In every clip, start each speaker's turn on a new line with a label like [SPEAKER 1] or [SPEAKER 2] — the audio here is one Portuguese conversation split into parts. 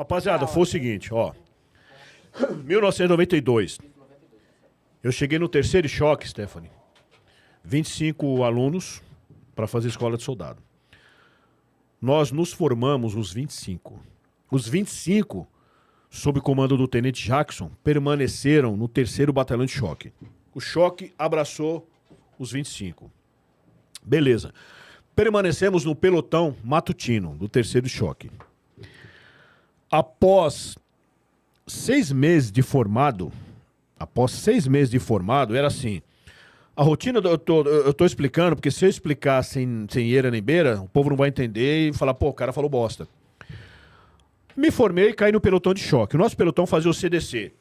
[SPEAKER 1] Rapaziada, foi o seguinte, ó. 1992. Eu cheguei no terceiro choque, Stephanie. 25 alunos para fazer escola de soldado. Nós nos formamos os 25. Os 25, sob o comando do Tenente Jackson, permaneceram no terceiro batalhão de choque. O choque abraçou os 25. Beleza. Permanecemos no pelotão matutino do terceiro choque. Após 6 meses de formado, era assim. A rotina, eu tô explicando, porque se eu explicar sem eira nem beira, o povo não vai entender e falar, pô, o cara falou bosta. Me formei e caí no pelotão de choque. O nosso pelotão fazia o CDC.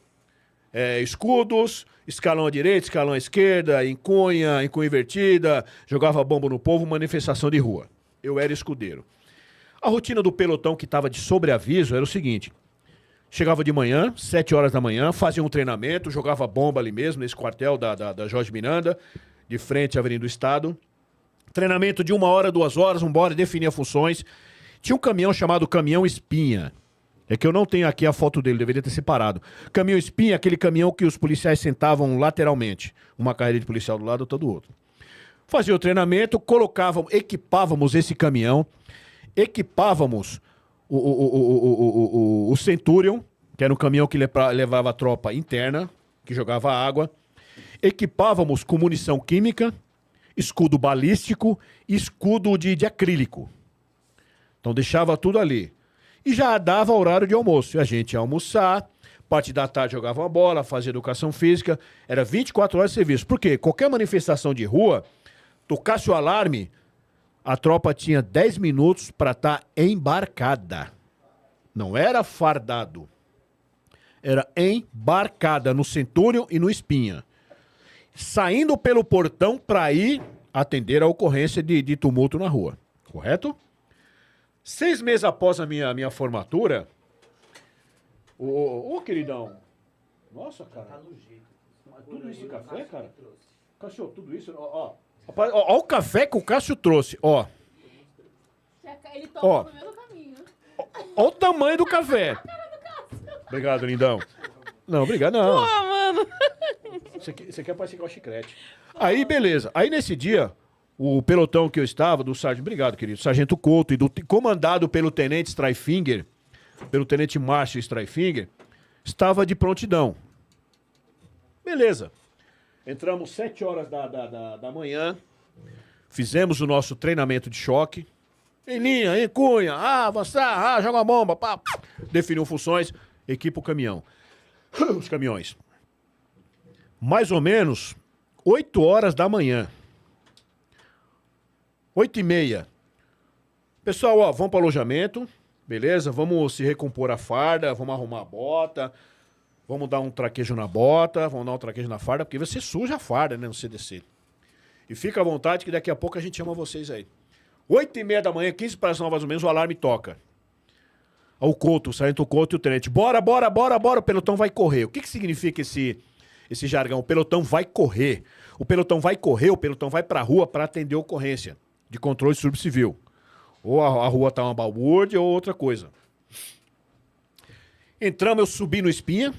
[SPEAKER 1] Escudos, escalão à direita, escalão à esquerda, encunha invertida, jogava bomba no povo, manifestação de rua. Eu era escudeiro. A rotina do pelotão que estava de sobreaviso era o seguinte. Chegava de manhã, 7 horas da manhã, fazia um treinamento, jogava bomba ali mesmo, nesse quartel da Jorge Miranda, de frente à Avenida do Estado. Treinamento de 1 hora, 2 horas, vambora, definia funções. Tinha um caminhão chamado Caminhão Espinha. É que eu não tenho aqui a foto dele, deveria ter separado. Caminhão Espinha, aquele caminhão que os policiais sentavam lateralmente. Uma carreira de policial do lado, outra do outro. Fazia o treinamento, equipávamos esse caminhão, equipávamos o Centurion, que era um caminhão que levava a tropa interna, que jogava água. Equipávamos com munição química, escudo balístico e escudo de acrílico. Então deixava tudo ali. E já dava horário de almoço. E a gente ia almoçar, parte da tarde jogava uma bola, fazia educação física. Era 24 horas de serviço. Por quê? Qualquer manifestação de rua, tocasse o alarme, a tropa tinha 10 minutos para estar embarcada. Não era fardado. Era embarcada no Centurion e no Espinha. Saindo pelo portão para ir atender a ocorrência de tumulto na rua. Correto? 6 meses após a minha formatura... Ô, queridão. Nossa, cara. Tá no jeito. Tudo isso de café, cara? Cássio, tudo isso... Ó, rapaz, ó o café que o Cássio trouxe, ó.
[SPEAKER 2] Ele tomou no meio do caminho.
[SPEAKER 1] Ó o tamanho do café. Obrigado, lindão. Não, obrigado, não.
[SPEAKER 2] Pô, mano.
[SPEAKER 1] Isso aqui é pra secar o chiclete. Aí, beleza. Aí, nesse dia, o pelotão que eu estava, do sargento... Obrigado, querido. Sargento Couto, comandado pelo tenente Streifinger, pelo tenente Márcio Streifinger, estava de prontidão. Beleza. Entramos 7 horas da manhã, fizemos o nosso treinamento de choque, em linha, em cunha, avançar, joga a bomba, pá, definiu funções, equipa o caminhão. Os caminhões. Mais ou menos 8 horas da manhã. 8h30. Pessoal, ó, vamos para o alojamento, beleza? Vamos se recompor a farda, vamos arrumar a bota, vamos dar um traquejo na bota, vamos dar um traquejo na farda, porque você suja a farda, né, no CDC. E fica à vontade que daqui a pouco a gente chama vocês aí. 8h30 da manhã, 15 para as 9 mais ou menos, o alarme toca. O Couto, o sargento Couto e o tenente. Bora, o pelotão vai correr. O que significa esse jargão? O pelotão vai correr. O pelotão vai correr, o pelotão vai pra rua para atender a ocorrência de controle de distúrbio civil. Ou a rua tá uma balbúrdia ou outra coisa. Entramos, eu subi no Espinha,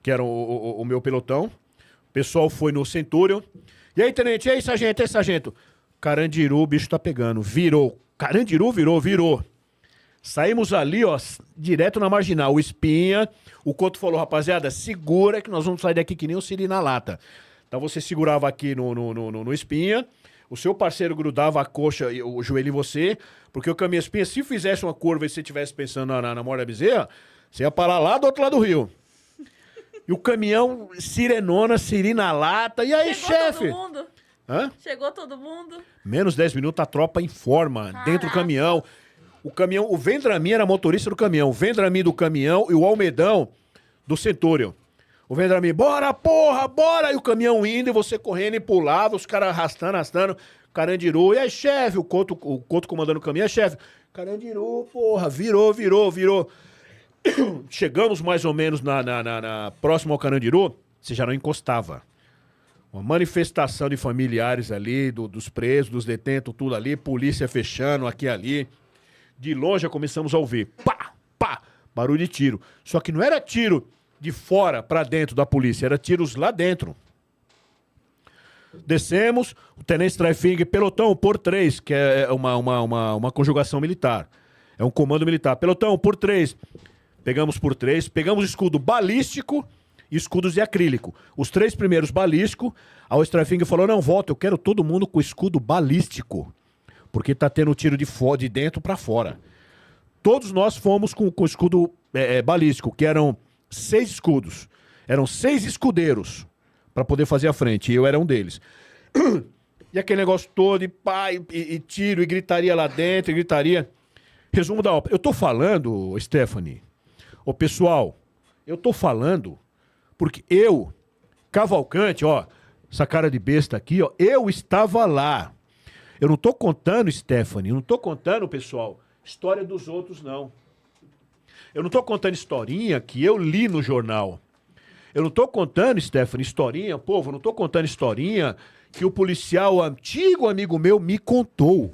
[SPEAKER 1] que era o meu pelotão. O pessoal foi no Centurion. E aí, tenente? E aí, sargento? E aí, sargento? Carandiru, o bicho tá pegando. Virou. Carandiru virou. Saímos ali, ó, direto na marginal. O Espinha, o Couto falou, rapaziada, segura que nós vamos sair daqui que nem o Siri na lata. Então você segurava aqui no Espinha, o seu parceiro grudava a coxa, o joelho em você, porque o caminho Espinha, se fizesse uma curva e você estivesse pensando na Morda da Bezerra, você ia parar lá do outro lado do rio. E o caminhão, sirenona, Siri na lata. E aí, chefe?
[SPEAKER 2] Chegou todo mundo?
[SPEAKER 1] Hã?
[SPEAKER 2] Chegou todo mundo?
[SPEAKER 1] Menos 10 minutos, a tropa em forma, dentro do caminhão. O Vendramin era motorista do caminhão. O Vendramin do caminhão e o Almedão do Centurion. O Vendramin, bora, porra, bora! E o caminhão indo e você correndo e pulava, os caras arrastando. Carandiru. E aí, chefe? O Couto comandando o caminhão. E aí, chefe? Carandiru, porra, virou. Chegamos mais ou menos próximo ao Carandiru, você já não encostava. Uma manifestação de familiares ali, dos presos, dos detentos, tudo ali, polícia fechando aqui e ali. De longe já começamos a ouvir. Pá, pá, Barulho de tiro. Só que não era tiro de fora para dentro da polícia, era tiros lá dentro. Descemos, o tenente Streifing, pelotão por 3, que é uma conjugação militar. É um comando militar. Pelotão por 3. Pegamos por 3, pegamos escudo balístico e escudos de acrílico. Os 3 primeiros balístico, a Streifing falou, não, volta, eu quero todo mundo com escudo balístico. Porque tá tendo tiro de dentro para fora. Todos nós fomos com escudo balístico, que eram 6 escudos. Eram 6 escudeiros para poder fazer a frente, e eu era um deles. E aquele negócio todo, e tiro, e gritaria lá dentro, e gritaria. Resumo da ópera. Eu tô falando, Stephanie, pessoal, eu tô falando porque eu, Cavalcante, ó, essa cara de besta aqui, ó, eu estava lá. Eu não tô contando, Stephanie, não tô contando, pessoal, história dos outros, não. Eu não tô contando historinha que eu li no jornal. Eu não tô contando, Stephanie, historinha, povo, eu não tô contando historinha que o policial antigo amigo meu me contou.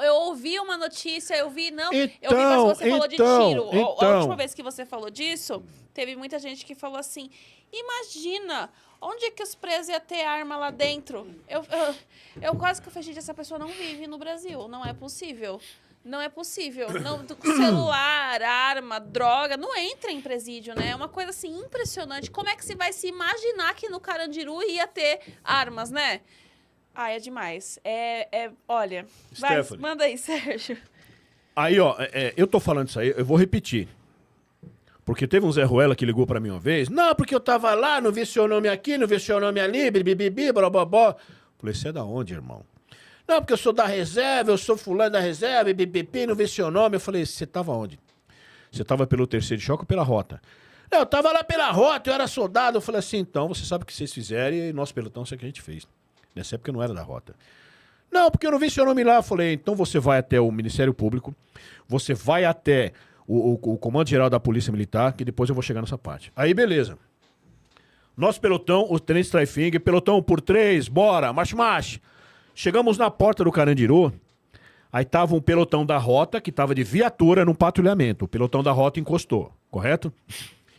[SPEAKER 2] Eu ouvi uma notícia, eu vi, não, eu vi,
[SPEAKER 1] Então,
[SPEAKER 2] mas você falou de tiro. A
[SPEAKER 1] então.
[SPEAKER 2] última vez que você falou disso, teve muita gente que falou assim, imagina, onde é que os presos iam ter arma lá dentro? Eu quase que eu falei, gente, essa pessoa não vive no Brasil, não é possível. Não é possível. Não, celular, arma, droga, não entra em presídio, né? É uma coisa assim impressionante. Como é que se vai se imaginar que no Carandiru ia ter armas, né? Ah, é demais. Olha, vai, manda aí, Sérgio.
[SPEAKER 1] Aí, ó, eu tô falando isso aí, eu vou repetir. Porque teve um Zé Ruela que ligou pra mim uma vez. Não, porque eu tava lá, não vi seu nome aqui, não vi seu nome ali, bibibi, blá. Falei, você é da onde, irmão? Não, porque eu sou da reserva, eu sou fulano da reserva, bibibi, não vi seu nome. Eu falei, você tava onde? Você tava pelo terceiro de choque ou pela rota? Não, eu tava lá pela rota, eu era soldado. Eu falei assim, então, você sabe o que vocês fizeram e nosso pelotão sei o que a gente fez. Nessa época eu não era da rota. Não, porque eu não vi seu nome lá. Eu falei, então você vai até o Ministério Público, você vai até o Comando Geral da Polícia Militar, que depois eu vou chegar nessa parte. Aí, beleza. Nosso pelotão, o tenente Streifing, pelotão por 3, bora, marche. Chegamos na porta do Carandiru, aí tava um pelotão da rota, que tava de viatura num patrulhamento. O pelotão da rota encostou, correto?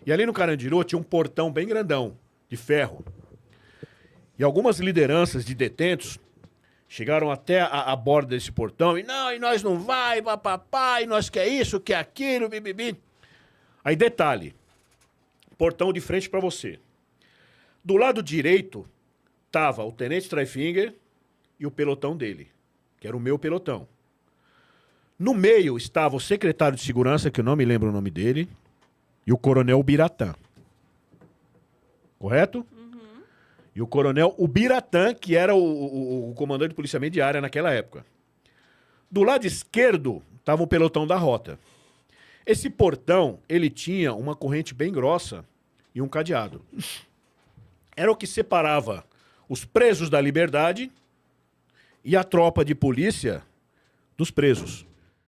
[SPEAKER 1] E ali no Carandiru tinha um portão bem grandão, de ferro. E algumas lideranças de detentos chegaram até a borda desse portão e nós não vai, papapá, e nós quer isso, quer aquilo, bibibi. Aí detalhe, portão de frente pra você. Do lado direito tava o tenente Streifing e o pelotão dele, que era o meu pelotão. No meio estava o secretário de segurança, que eu não me lembro o nome dele, e o coronel Biratã. Correto? E o coronel Ubiratã, que era o comandante de policiamento de área naquela época. Do lado esquerdo, estava o pelotão da rota. Esse portão, ele tinha uma corrente bem grossa e um cadeado. Era o que separava os presos da liberdade e a tropa de polícia dos presos.